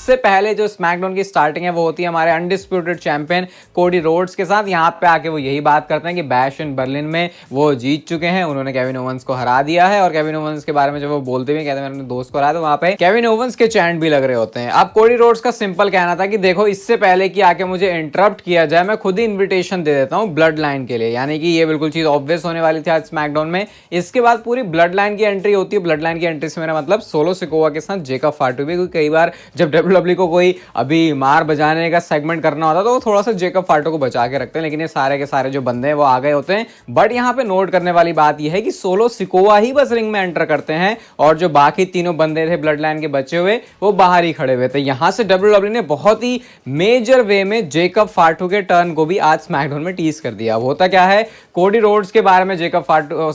इससे पहले जो स्मैकडाउन की स्टार्टिंग है वो होती है हमारे अनडिस्प्यूटेड चैंपियन कोडी रोड्स के साथ। यहाँ पे आके वो यही बात करते हैं कि बैश इन बर्लिन में वो जीत चुके हैं, उन्होंने केविन ओवंस को हरा दिया है। और केविन ओवंस के बारे में जब वो बोलते हुए कहते हैं मैंने अपने दोस्त को हराया, तो वहां पे केविन ओवंस के चैंट भी लग रहे होते हैं। अब कोडी रोड्स का सिंपल कहना था कि देखो इससे पहले कि आके मुझे इंटरप्ट किया जाए, मैं खुद ही इन्विटेशन दे देता हूँ ब्लड लाइन के लिए, यानी कि ये बिल्कुल चीज ऑब्वियस होने वाली थी आज स्मैकडाउन में। इसके बाद पूरी ब्लड लाइन की एंट्री होती है। ब्लड लाइन की एंट्री से मेरा मतलब सोलो सिकोवा के साथ जेकब फाटू भी, क्योंकि कई बार जब डब्ल्यूडब्ल्यू को कोई अभी मार बजाने का सेगमेंट करना होता है तो वो थोड़ा सा जेकब फाटू को बचा के रखते हैं, लेकिन ये सारे के सारे जो बंदे हैं वो आ गए होते हैं। बट यहाँ पे नोट करने वाली बात यह है कि सोलो सिकोवा ही बस रिंग में एंटर करते हैं और जो बाकी तीनों बंदे थे ब्लड लाइन के बचे हुए वो बाहर ही खड़े हुए थे। यहां से डब्ल्यूडब्ल्यू ने बहुत ही मेजर वे में जेकब फाटू के टर्न को भी आज स्मैकडाउन में टीज कर दिया। होता क्या है, कोडी रोड्स के बारे में जेकब फाटू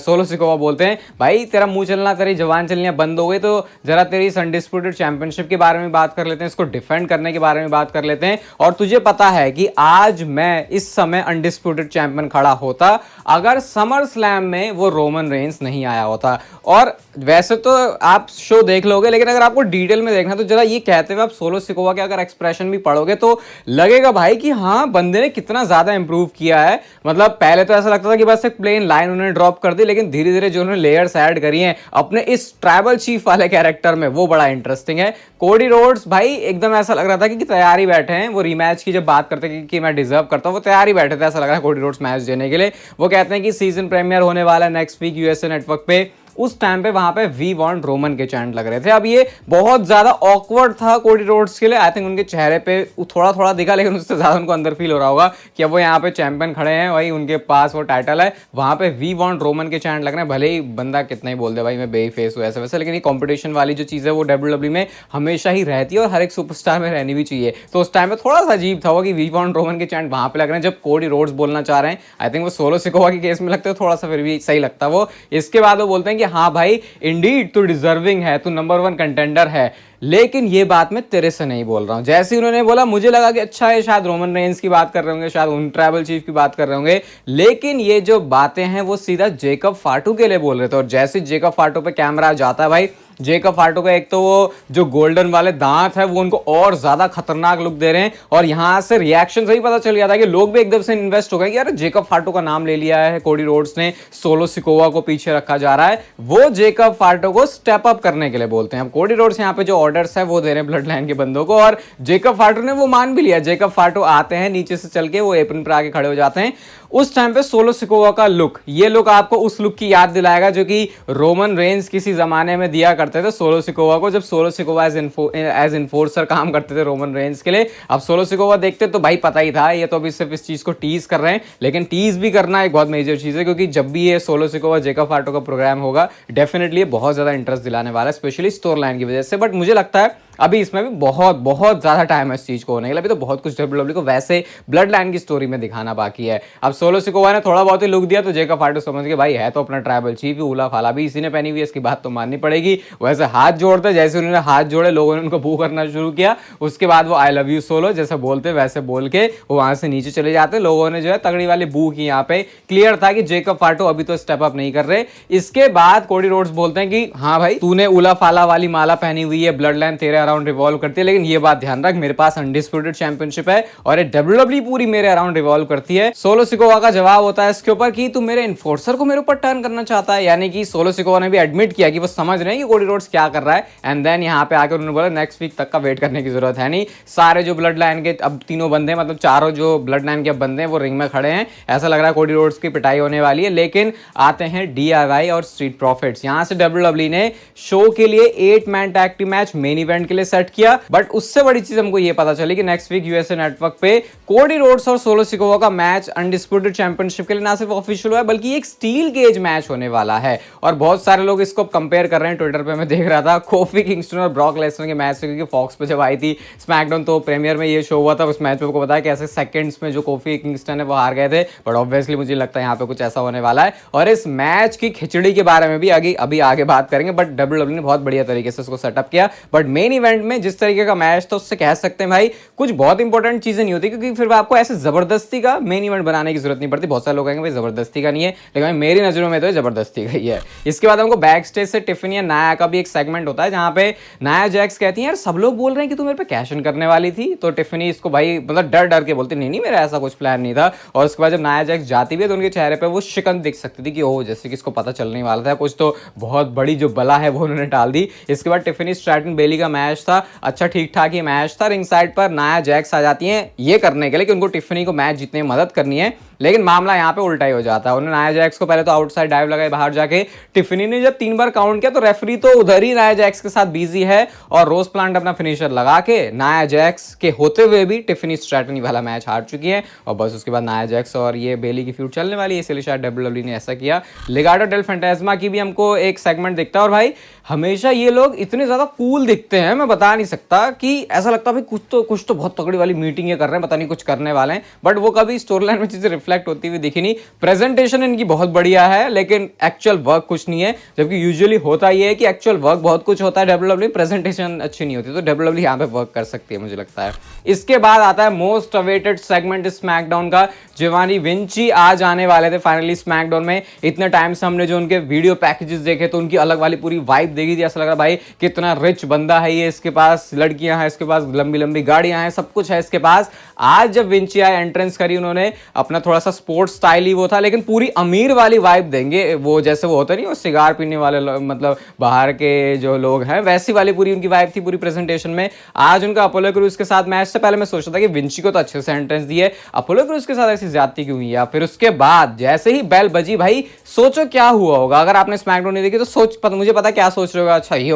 सोलो सिकोवा बोलते हैं भाई तेरा मुंह चलना, तेरी जवान चलना बंद हो गई, तो जरा तेरी अनडिस्प्यूटेड चैंपियनशिप के बारे में बात कर लेते हैं, इसको डिफेंड करने के बारे में बात कर लेते हैं। और तुझे पता है कि आज मैं इस समय अनडिस्प्यूटेड चैंपियन खड़ा होता अगर समर स्लैम में वो रोमन रेंस नहीं आया होता। और वैसे तो आप शो देख लोगे, लेकिन अगर आपको डिटेल में देखना तो जरा ये कहते हुए आप सोलो सिकोवा के अगर एक्सप्रेशन भी पढ़ोगे तो लगेगा भाई कि हाँ बंदे ने कितना ज्यादा इंप्रूव किया है। मतलब पहले तो ऐसा लगता था कि बस एक प्लेन लाइन उन्होंने ड्रॉप कर दी, लेकिन धीरे धीरे जो उन्होंने लेयर्स ऐड करी हैं अपने इस ट्राइबल चीफ वाले कैरेक्टर में वो बड़ा इंटरेस्टिंग है। कोडी रोड्स भाई एकदम ऐसा लग रहा था कि तैयार ही बैठे हैं। वो रीमैच की जब बात करते हैं कि मैं डिजर्व करता हूं, वो तैयार ही बैठे थे, ऐसा लग रहा है कोडी रोड्स मैच देने के लिए। वो कहते हैं कि सीजन प्रीमियर होने वाला है नेक्स्ट वीक यूएसए नेटवर्क पे, उस टाइम पे वहां पे वी वांट रोमन के चैंट लग रहे थे। अब ये बहुत ज्यादा ऑकवर्ड था कोडी रोड्स के लिए। आई थिंक उनके चेहरे पे थोड़ा थोड़ा दिखा, लेकिन उससे ज्यादा उनको अंदर फील हो रहा होगा कि अब वो यहाँ पे चैंपियन खड़े हैं, वही उनके पास वो टाइटल है, वहां पे वी वांट रोमन के चैंट लग रहे हैं। भले ही बंदा कितना ही बोल दे भाई मैं बे फेस हूं ऐसे वैसे, लेकिन ये कॉम्पिटिशन वाली जो चीज है वो डब्ल्यूडब्ल्यू में हमेशा ही रहती है और हर एक सुपरस्टार में रहनी भी चाहिए। तो उस टाइम पे थोड़ा सा अजीब था वो कि वी वांट रोमन के चैंट वहां पे लग रहे हैं जब कोडी रोड्स बोलना चाह रहे हैं। आई थिंक वो सोलो सिकोवा के केस में लगते हैं थोड़ा सा फिर भी सही लगता वो। इसके बाद वो बोलते हैं कि हाँ भाई इंडीड तू डिजर्विंग है, तू नंबर 1 कंटेंडर है, लेकिन ये बात मैं तेरे से नहीं बोल रहा हूं। जैसे उन्होंने बोला मुझे लगा कि अच्छा है शायद रोमन रेंस की बात कर रहे होंगे, शायद उन ट्राइबल चीफ की बात कर रहे होंगे, लेकिन ये जो बातें हैं वो सीधा जेकब फाटू के लिए बोल रहे थे। और जैसे जेकब फाटू पे कैमरा जाता है भाई, जेकब फाटू का एक तो वो जो गोल्डन वाले दांत है वो उनको और ज्यादा खतरनाक लुक दे रहे हैं। और यहां से रिएक्शन से ही पता चल गया था कि लोग भी एकदम से इन्वेस्ट हो गए कि यार जेकब फाटू का नाम ले लिया है कोडी रोड्स ने, सोलो सिकोवा को पीछे रखा जा रहा है। वो जेकब फाटू को स्टेप अप करने के लिए बोलते हैं। अब कोडी रोड्स यहाँ पे जो ऑर्डर्स है वो दे रहे हैं ब्लड लाइन के बंदों को, और जेकब फाटू ने वो मान भी लिया। जेकब फाटू आते हैं नीचे से चल के, वो एप्रन पर आके खड़े हो जाते हैं। उस टाइम पे सोलो सिकोवा का लुक, ये लुक आपको उस लुक की याद दिलाएगा जो कि रोमन रेंस किसी जमाने में दिया करते थे सोलो सिकोवा को, जब सोलो सिकोवा एज इन्फोर्सर काम करते थे रोमन रेंस के लिए। अब सोलो सिकोवा देखते तो भाई पता ही था ये तो अभी सिर्फ इस चीज को टीज कर रहे हैं, लेकिन टीज भी करना एक बहुत मेजर चीज है, क्योंकि जब भी ये सोलो सिकोवा जेकब फाटू का प्रोग्राम होगा डेफिनेटली बहुत ज्यादा इंटरेस्ट दिलाने वाला है, स्पेशली स्टोर लाइन की वजह से। बट मुझे लगता है अभी इसमें भी बहुत बहुत ज्यादा टाइम है इस चीज को होने के लिए। अभी तो बहुत कुछ डब्ल्यूडब्ल्यू को वैसे ब्लड लाइन की स्टोरी में दिखाना बाकी है। अब सोलो सिकोवा ने थोड़ा बहुत ही लुक दिया तो जेकब फाटू समझ के भाई है तो अपना ट्राइबल चीफ ही, उला फाला भी इसी ने पहनी हुई है, इसकी बात तो माननी पड़ेगी। वैसे हाथ जोड़ते, जैसे उन्होंने हाथ जोड़े लोगों ने उनको बू करना शुरू किया। उसके बाद वो आई लव यू सोलो जैसे बोलते वैसे बोल के वो वहां से नीचे चले जाते। लोगों ने जो है तगड़ी वाली बू की। यहाँ पे क्लियर था कि जेकब फाटू अभी तो स्टेप अप नहीं कर रहे। इसके बाद कोडी रोड्स बोलते हैं कि हाँ भाई तूने उला फाला वाली माला पहनी हुई है, ब्लड लाइन तेरे अराउंड रिवॉल्व करती है, लेकिन ये बात ध्यान रख मेरे पास अनडिस्प्यूटेड चैंपियनशिप है और ये डब्ल्यूडब्ल्यू पूरी मेरे अराउंड रिवॉल्व करती है। सोलो सिकोवा का जवाब होता है इसके ऊपर कि तू मेरे इन्फोर्सर को मेरे ऊपर टर्न करना चाहता है, यानी कि सोलो सिकोवा ने भी एडमिट किया कि वो समझ रहे हैं कि कोडी रोड्स क्या कर रहा है। एंड देन यहाँ पे आकर उन्होंने बोला नेक्स्ट वीक तक का वेट करने की जरूरत है नहीं। सारे जो ब्लड लाइन के अब तीनों बंदे, मतलब चारों जो ब्लड लाइन के बंदे हैं वो रिंग में खड़े हैं। ऐसा लग रहा है कोडी रोड्स की पिटाई होने वाली है। लेकिन आते हैं DIY और स्ट्रीट प्रॉफिट्स। यहां से डब्ल्यूडब्ल्यू ने शो के लिए 8 man tag team match main event के लिए सेट किया। बट उससे बड़ी चीज हमको ये पता चली कि नेक्स्ट वीक यूएसए नेटवर्क पे कोडी रोड्स और सोलो सिकोवा का मैच अनडिस्प्यूटेड चैंपियनशिप के लिए ना सिर्फ ऑफिशियल हुआ है बल्कि एक स्टील केज मैच होने वाला है। और बहुत सारे लोग इसको कंपेयर कर रहे हैं ट्विटर पे, मैं देख रहा था कोफी किंगस्टन और ब्रॉक लेसनर के मैच से, क्योंकि फॉक्स पे जब आई थी स्मैकडाउन तो प्रीमियर में ये शो हुआ था। उस मैच में आपको पता है कैसे सेकंड्स में जो कोफी किंगस्टन है वो हार गए थे। बट ऑब्वियसली मुझे लगता है यहाँ पे कुछ ऐसा होने वाला है और इस मैच की खिचड़ी के बारे में भी अभी आगे बात करेंगे। बट डब्ल्यूडब्ल्यू ने बहुत बढ़िया तरीके से उसको सेटअप किया। बट मेन इवेंट में जिस तरीके का मैच था उससे कह सकते हैं भाई कुछ बहुत इंपॉर्टेंट चीजें नहीं होती, क्योंकि फिर आपको ऐसे जबरदस्ती का मेन इवेंट बनाने की जरूरत नहीं पड़ती। बहुत सारे लोग कहेंगे भाई जबरदस्ती का नहीं है, लेकिन भाई मेरी नजरों में तो जबरदस्ती का ही है। इसके बाद हमको बैक स्टेज से टिफिनी या नाया का भी एक सेगमेंट होता है जहां पे नाया जैक्स कहती है यार सब लोग बोल रहे हैं कि तू मेरे पे कैश इन करने वाली थी, तो टिफिनी इसको भाई मतलब डर डर के बोलती नहीं नहीं मेरा ऐसा कुछ प्लान नहीं था। और उसके बाद जब नाया जैक्स जाती भी है तो उनके चेहरे पे वो शिकन दिख सकती थी कि ओह जैसे कि इसको पता चलने वाला था कुछ तो बहुत बड़ी जो बला है वो उन्होंने टाल दी। इसके बाद टिफिनी स्ट्रैटन बेली का मैच था, अच्छा ठीक ठाक ही मैच था। रिंग साइड पर नाया जैक्स आ जाती हैं ये करने के लिए कि उनको टिफिनी को मैच जीतने में मदद करनी है, लेकिन मामला यहाँ पे उल्टा ही हो जाता है। उन्होंने नाया जैक्स को पहले तो आउटसाइड डाइव लगाई बाहर जाके, टिफिनी ने जब 3 बार काउंट किया तो रेफरी तो उधर ही नाया जैक्स के साथ बिजी है और रोज प्लांट अपना फिनिशर लगा के नाया जैक्स के होते हुए भी टिफिनी स्ट्रैटनी वाला मैच हार चुकी है। और बस उसके बाद नाया जैक्स और ये बेली की फ्यूड चलने वाली है, इसलिए शायद डब्ल्यूडब्ल्यूई ने ऐसा किया। लेगार्डो डेल फैंटास्मा की भी हमको एक सेगमेंट दिखता है और भाई हमेशा ये लोग इतने ज्यादा कूल दिखते हैं, मैं बता नहीं सकता कि ऐसा लगता है भाई कुछ तो बहुत तगड़ी वाली मीटिंग ये कर रहे हैं, पता नहीं कुछ करने वाले हैं, बट वो कभी स्टोरी लाइन में चीजें रिफ्लेक्ट होती हुई दिखी नहीं। प्रेजेंटेशन इनकी बहुत बढ़िया है लेकिन एक्चुअल वर्क कुछ नहीं है, जबकि यूजुअली होता ही है कि एक्चुअल वर्क बहुत कुछ होता है डब्ल्यूडब्ल्यूई, प्रेजेंटेशन अच्छी नहीं होती, तो डब्ल्यूडब्ल्यूई यहाँ पे वर्क कर सकती है मुझे लगता है। इसके बाद आता है मोस्ट अवेटेड सेगमेंट स्मैकडाउन का, जिवानी विंची आज आने वाले थे फाइनली स्मैकडाउन में। इतने टाइम से हमने जो उनके वीडियो पैकेजेस देखे तो उनकी अलग वाली पूरी वाइब देखी थी, ऐसा लग रहा भाई कितना रिच बंदा है ये, इसके पास लड़कियां हैं, इसके पास लंबी लंबी गाड़ियां हैं, सब कुछ है इसके पास। आज जब विंची आए एंट्रेंस करी उन्होंने, अपना थोड़ा सा स्पोर्ट्स स्टाइल ही वो था लेकिन पूरी अमीर वाली वाइब देंगे, वो जैसे वो होता नहीं वो सिगार पीने वाले मतलब बाहर के जो लोग हैं वैसी वाली पूरी उनकी वाइब थी पूरी प्रेजेंटेशन में। आज उनका अपोलो क्रूज के साथ मैच से पहले मैं सोचता था कि विंची को तो अच्छे से एंट्रेंस दी है, अपोलो क्रूज के साथ ऐसी ज्यादती क्यों हुई है। फिर उसके बाद जैसे ही बेल बजी भाई सोचो क्या हुआ होगा, अगर आपने स्मैकडाउन नहीं देखी तो मुझे पता क्या सोच रहे होगा, अच्छा ये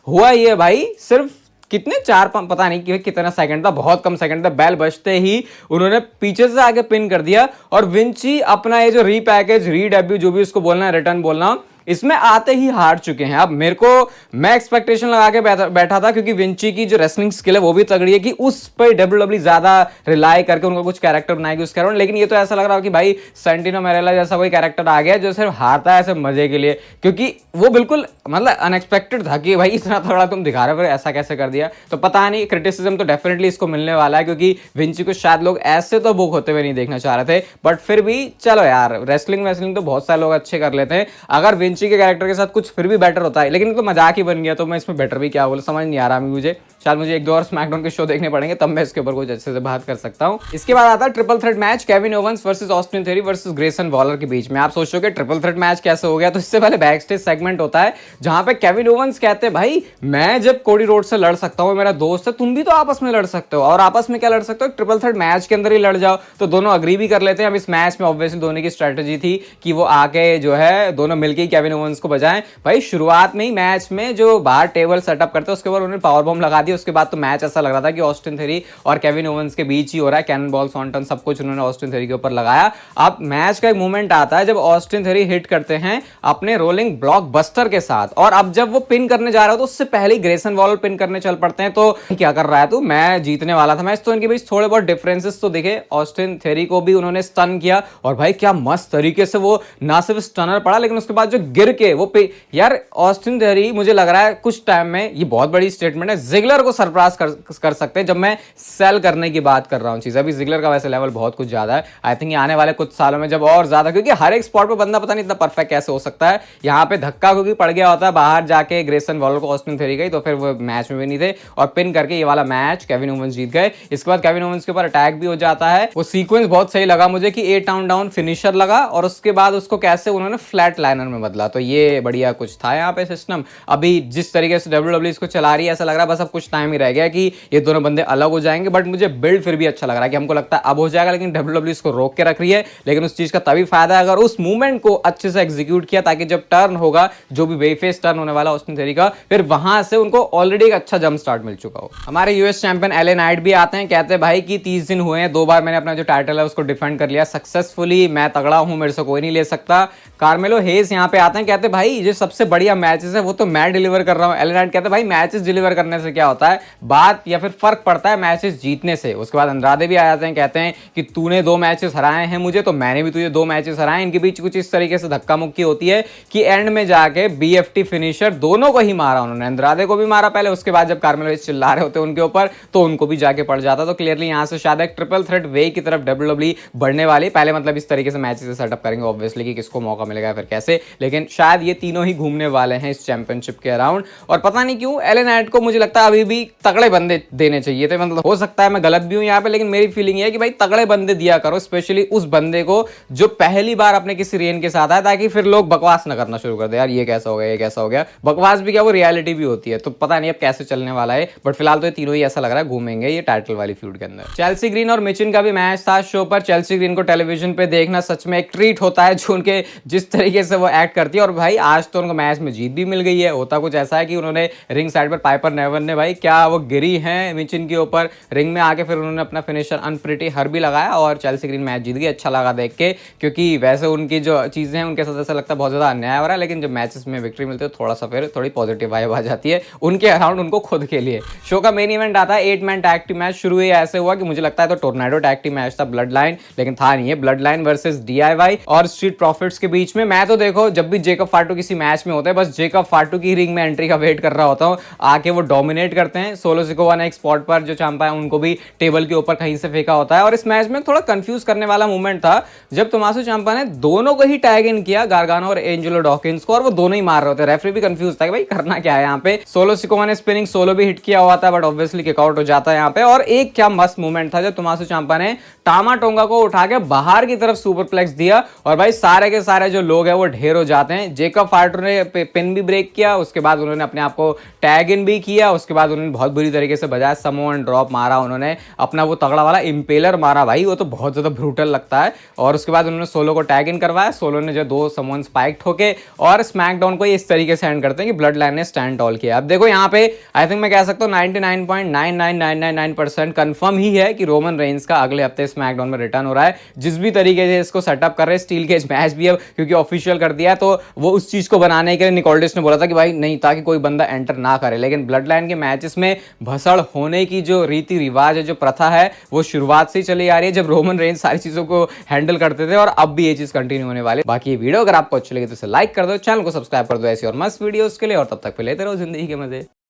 हुआ ये भाई सिर्फ कितने 4-5 पता नहीं कि कितना सेकंड था, बहुत कम सेकंड था, बेल बजते ही उन्होंने पीछे से आके पिन कर दिया और विंची अपना ये जो रीपैकेज रीडेब्यू जो भी उसको बोलना है रिटर्न बोलना इसमें आते ही हार चुके हैं। अब मैं एक्सपेक्टेशन लगा के बैठा था क्योंकि विंची की जो रेसलिंग स्किल है वो भी तगड़ी है कि उस पर डब्ल्यूडब्ल्यूई ज्यादा रिलाई करके उनको कुछ कैरेक्टर बनाएगी उसके अराउंड, लेकिन ये तो ऐसा लग रहा है कि भाई सेंटिनो मैरेला जैसा कोई कैरेक्टर आ गया जो सिर्फ हारता है ऐसे मजे के लिए, क्योंकि वो बिल्कुल मतलब अनएक्सपेक्टेड था कि भाई इतना थोड़ा तुम दिखा रहे हो ऐसा कैसे कर दिया। तो पता नहीं, क्रिटिसिज्म तो डेफिनेटली इसको मिलने वाला है क्योंकि विंची को शायद लोग ऐसे तो बुक होते हुए नहीं देखना चाह रहे थे, बट फिर भी चलो यार रेसलिंग तो बहुत सारे लोग अच्छे कर लेते हैं, अगर विंची के कैरेक्टर के साथ कुछ फिर भी बेटर होता है, लेकिन तो मजाक ही बन गया तो मैं इसमें बेटर भी क्या बोलूं समझ नहीं आ रहा मुझे। शायद मुझे 1-2 और स्मैकडाउन के शो देखने पड़ेंगे तब मैं इसके ऊपर कुछ अच्छे से बात कर सकता हूं। इसके बाद आता है triple threat match Kevin Owens versus Austin Theory versus Grayson Waller के बीच में। आप सोचोगे ट्रिपल थ्रेट मैच कैसे हो गया, तो इससे पहले बैक स्टेज सेगमेंट होता है जहां पे केविन ओवंस कहते हैं भाई मैं जब कोडी रोड से लड़ सकता हूं, मेरा दोस्त है, तुम भी तो आपस में लड़ सकते हो, और आपस में क्या लड़ सकते हो, ट्रिपल थ्रेट मैच के अंदर ही लड़ जाओ। तो दोनों अग्री भी कर लेते हैं। अब इस मैच में ऑब्वियसली दोनों की स्ट्रेटेजी थी कि वो आके जो है दोनों मिलकर केविन ओवंस को बजाएं। भाई शुरुआत में ही मैच में जो बाहर टेबल सेटअप करते हैं उसके बाद उन्होंने पावर बॉम्ब लगा दिया, उसके बाद तो मैच ऐसा लग रहा था कि ऑस्टिन थ्योरी और केविन ओवंस के बीच ही हो रहा है, कैनन बॉल सॉन्टन सब कुछ उन्होंने ऑस्टिन थ्योरी के ऊपर लगाया। अब मैच का एक मोमेंट आता है जब ऑस्टिन थ्योरी हिट करते हैं अपने रोलिंग ब्लॉक बस्टर के साथ, और अब जब वो पिन करने जा रहा हो तो उससे पहले ही ग्रेसन वॉलर पिन करने चल पड़ते हैं। तो क्या कर रहा है तू, मैं जीतने वाला था मैच। तो इनके बीच थोड़े बहुत डिफरेंसेस तो दिखे, ऑस्टिन थ्योरी को भी उन्होंने स्टन किया और भाई क्या मस्त तरीके से वो ना सिर्फ स्टनर पड़ा लेकिन उसके बाद जो गिर के वो यार ऑस्टिन थ्योरी मुझे लग रहा है कुछ टाइम में, ये बहुत बड़ी स्टेटमेंट है, जिगलर को सरप्राइज कर सकते हैं जब मैं सेल करने की बात कर रहा हूं चीज। अभी जिगलर का वैसे लेवल बहुत कुछ ज्यादा है, आई थिंक आने वाले कुछ सालों में जब और ज्यादा, क्योंकि हर एक स्पॉट पे बंदा पता नहीं इतना परफेक्ट कैसे हो सकता है। यहाँ पे धक्का क्योंकि पड़ गया होता है बाहर जाके ग्रेसन वॉलर को ऑस्टिन थ्योरी गई, तो फिर वो मैच में भी नहीं थे और पिन करके ये वाला मैच केविन ओवंस जीत गए। इसके बाद केविन ओवंस के ऊपर अटैक भी हो जाता है, वो सीक्वेंस बहुत सही लगा मुझे कि 8 डाउन फिनिशर लगा और उसके बाद उसको कैसे उन्होंने फ्लैट लाइनर में बदला, तो ये बढ़िया कुछ था यहाँ पे सिस्टम। अभी जिस तरीके से डब्ल्यूडब्ल्यूई इसको चला रही है ऐसा लग रहा है बस अब कुछ टाइम ही रह गया कि ये दोनों बंदे अलग हो जाएंगे, बट मुझे बिल्ड फिर भी अच्छा लग रहा है कि हमको लगता है अब हो जाएगा, लेकिन डब्ल्यूडब्ल्यूई इसको रोक के रख रही है। लेकिन उस चीज का तभी फायदा है अगर उस मूवमेंट को अच्छे से एग्जीक्यूट किया, ताकि जब टर्न होगा जो भी बेफेस टर्न होने वाला ऑस्टिन थ्योरी का, फिर वहां से उनको ऑलरेडी एक अच्छा जंप स्टार्ट मिल चुका हो। हमारे यूएस चैंपियन एले नाइट भी आते हैं, कहते हैं भाई कि 30 दिन हुए हैं, 2 बार मैंने अपना जो टाइटल है उसको डिफेंड कर लिया सक्सेसफुली, मैं तगड़ा हूं, मेरे से कोई नहीं ले सकता। कार्मेलो हेज यहाँ पे आते हैं, कहते हैं भाई ये सबसे बढ़िया मैचेस है वो तो मैं डिलीवर कर रहा हूँ। एले नाइट कहते हैं भाई मैचेस डिलीवर करने से क्या होता पड़ता है, बात या फिर फर्क पड़ता है मैचेस जीतने से। उसके बाद अंद्रादे भी आ जाते हैं, कहते हैं कि तूने 2 मैचेस हराए हैं मुझे, तो मैंने भी तुझे 2 मैचेस हराए। इनके बीच कुछ इस तरीके से धक्का मुक्की होती है कि एंड में जाके बीएफटी फिनिशर दोनों को ही मारा उन्होंने, अंद्रादे को भी मारा पहले, उसके बाद जब कार्मेलो हैयस चिल्ला रहे होते उनके ऊपर तो उनको भी जाके पड़ जाता। तो क्लियरली यहां से शायद एक ट्रिपल थ्रेट वे की तरफ डब्ल्यूडब्ल्यूई बढ़ने वाली। पहले मतलब इस तरीके से मैचेस सेटअप करेंगे ऑब्वियसली कि किसको मौका मिलेगा फिर कैसे, लेकिन शायद ये तीनों ही घूमने वाले हैं इस चैंपियनशिप के अराउंड। और पता नहीं क्यों एले नाइट को मुझे लगता है अभी भी तगड़े बंदे देने चाहिए थे। मतलब हो सकता है मैं गलत भी हूं यहाँ पे, लेकिन मेरी फीलिंग है कि भाई तगड़े बंदे दिया करो, स्पेशली उस बंदे को जो पहली बार अपने किसी रेन के साथ आया, ताकि फिर लोग बकवास ना करना शुरू कर दे, यार ये कैसा हो गया, ये कैसा हो गया। बकवास भी क्या, वो रियलिटी भी होती है। तो पता नहीं अब कैसे चलने वाला है, बट फिलहाल तो ये तीनों ही ऐसा लग रहा है घूमेंगे ये टाइटल वाली फ्यूड के अंदर। चेल्सी ग्रीन और मिचिन का भी मैच था शो पर। चेल्सी ग्रीन को टेलीविजन पे देखना सच में एक ट्रीट होता है, जो उनके जिस तरीके से वो एक्ट करती है। और भाई आज तो उनको मैच में जीत भी मिल गई है। होता कुछ ऐसा है कि उन्होंने रिंग साइड पर पाइपर नेवन ने भाई क्या वो गिरी है मिचिन के ऊपर रिंग में आके, फिर उन्होंने अपना फिनिशर अनप्रिटी हर भी लगाया और चेल्सी ग्रीन मैच जीत गई। अच्छा लगा देख के, क्योंकि वैसे उनकी जो चीजें हैं उनके साथ ऐसा लगता है बहुत ज्यादा अन्याय हो रहा है, लेकिन जब मैचेस में विक्ट्री मिलती है थोड़ा सा फिर थोड़ी पॉजिटिव वाइब आ जाती है उनके अराउंड, उनको खुद के लिए। शो का मेन इवेंट आता है 8 मैन टैग टीम मैच। शुरू ही ऐसे हुआ कि मुझे लगता है तो टोर्नाडो टैग टीम मैच था, ब्लड लाइन, लेकिन था नहीं है। ब्लड लाइन वर्सेस डीआईवाई और स्ट्रीट प्रॉफिट्स के बीच में। मैं तो देखो जब भी जेकब फाटू किसी मैच में होता है, बस जेकब फाटू की रिंग में एंट्री का वेट कर रहा होता हूँ, आके वो डोमिनेट करते हैं। सोलो सिकोवा ने एक स्पॉट पर जो चांपा है उनको भी टेबल के ऊपर कहीं से फेंका होता है। और इस मैच में थोड़ा कंफ्यूज करने वाला मूवमेंट था जब टोमासो चांपा ने दोनों को ही टैग इन किया, गार्गानो और एंजेलो डॉकिंस को, और वो दोनों ही मार रहे होते। रेफरी भी कंफ्यूज था कि भाई करना क्या है यहाँ पे। सोलो सिकोवा ने स्पिनिंग सोलो भी हिट किया हुआ था, बट ऑब्वियसली किकआउट हो जाता है यहाँ पे। और एक क्या मस्त मूवमेंट था जब टोमासो चांपा ने टामा टोंगा को उठा के बाहर की तरफ सुपरप्लेक्स दिया, और भाई सारे के सारे जो लोग हैं वो ढेर हो जाते हैं। जेकब फाटू ने पिन भी ब्रेक किया, उसके बाद उन्होंने अपने आप को टैग इन भी किया, उसके बाद उन्होंने बहुत बुरी तरीके से बजाया समोअन ड्रॉप मारा, उन्होंने अपना वो तगड़ा वाला इंपेलर मारा भाई, वो तो बहुत ज्यादा ब्रूटल लगता है। और उसके बाद उन्होंने सोलो को टैग इन करवाया, सोलो ने जो 2 समोअन स्पाइक ठोके और स्मैकडाउन को इस तरीके से एंड करते हैं कि ब्लड लाइन ने स्टैंड टॉल किया। अब देखो यहाँ पे आई थिंक मैं कह सकता हूँ 99.99999% कंफर्म ही है कि रोमन रेंस का अगले हफ्ते स्मैकडाउन में रिटर्न हो रहा है। जिस भी तरीके से इसको सेटअप कर रहे हैं, स्टील केज मैच भी अब क्योंकि ऑफिशियल कर दिया है, तो वो उस चीज को बनाने के लिए निकोल्डिस ने बोला था कि भाई नहीं, ताकि कोई बंदा एंटर ना करे। लेकिन ब्लड लाइन के मैचेस में भसड़ होने की जो रीति रिवाज है, जो प्रथा है, वो शुरुआत से ही चली आ रही है जब रोमन रेंस सारी चीजों को हैंडल करते थे, और अब भी ये चीज कंटिन्यू होने वाली है। बाकी ये वीडियो अगर आपको अच्छी लगी तो इसे लाइक कर दो, चैनल को सब्सक्राइब कर दो ऐसी और मस्त वीडियोस के लिए, और तब तक पे लेते रहो जिंदगी के मजे।